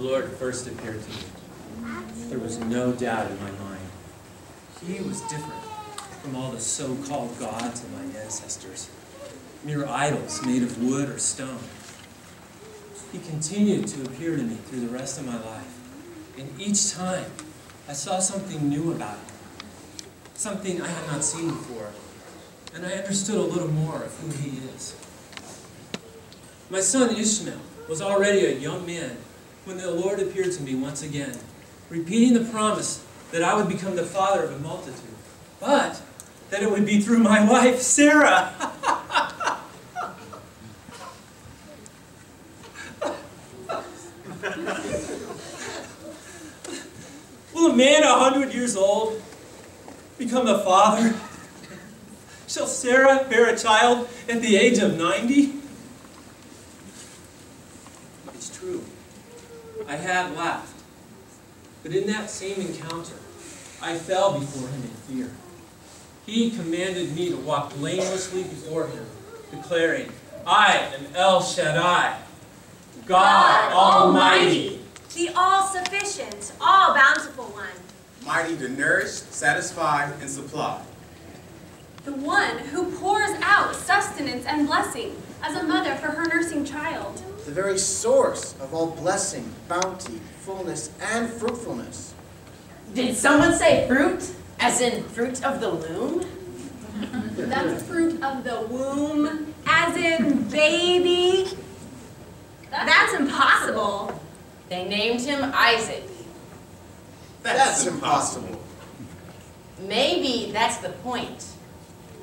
Lord first appeared to me, there was no doubt in my mind. He was different from all the so-called gods of my ancestors, mere idols made of wood or stone. He continued to appear to me through the rest of my life, and each time I saw something new about him, something I had not seen before, and I understood a little more of who he is. My son Ishmael was already a young man when the Lord appeared to me once again, repeating the promise that I would become the father of a multitude, but that it would be through my wife, Sarah. Will a man 100 years old become a father? Shall Sarah bear a child at the age of 90? It's true. I had laughed. But in that same encounter, I fell before him in fear. He commanded me to walk blamelessly before him, declaring, I am El Shaddai, God Almighty, the all-sufficient, all-bountiful one, mighty to nourish, satisfy, and supply. The one who pours out sustenance and blessing as a mother for her nursing child. The very source of all blessing, bounty, fullness, and fruitfulness. Did someone say fruit? As in fruit of the loom? That's fruit of the womb. as in baby. That's impossible. They named him Isaac. That's impossible. Maybe that's the point.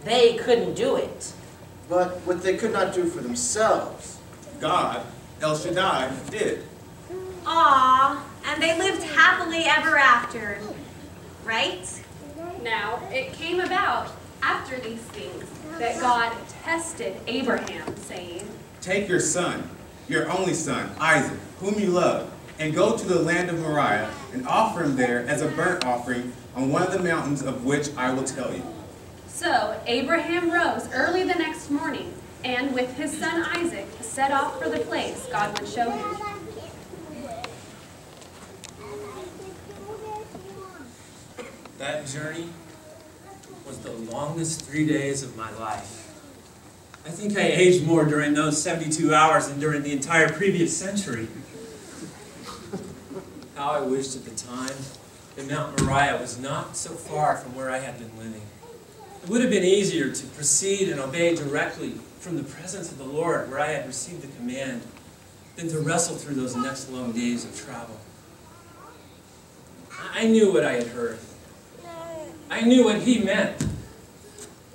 They couldn't do it. But what they could not do for themselves, God, El Shaddai, did. Aww, and they lived happily ever after, right? Now, it came about after these things that God tested Abraham, saying, Take your son, your only son, Isaac, whom you love, and go to the land of Moriah and offer him there as a burnt offering on one of the mountains of which I will tell you. So Abraham rose early the next morning, and with his son Isaac set off for the place God would show him. That journey was the longest 3 days of my life. I think I aged more during those 72 hours than during the entire previous century. How I wished at the time that Mount Moriah was not so far from where I had been living. It would have been easier to proceed and obey directly from the presence of the Lord where I had received the command than to wrestle through those next long days of travel. I knew what I had heard. I knew what he meant.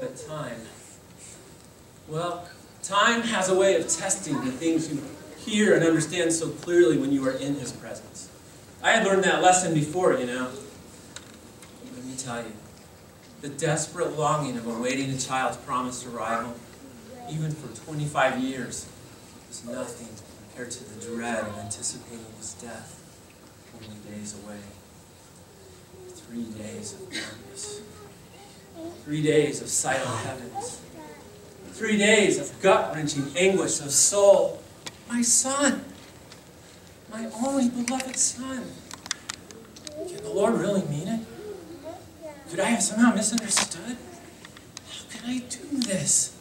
But time, well, time has a way of testing the things you hear and understand so clearly when you are in his presence. I had learned that lesson before, you know. Let me tell you, the desperate longing of awaiting a child's promised arrival, even for 25 years, is nothing compared to the dread of anticipating his death only days away. 3 days of darkness. 3 days of silent heavens. 3 days of gut-wrenching anguish of soul. My son! My only beloved son! Can the Lord really mean it? Could I have somehow misunderstood? How can I do this?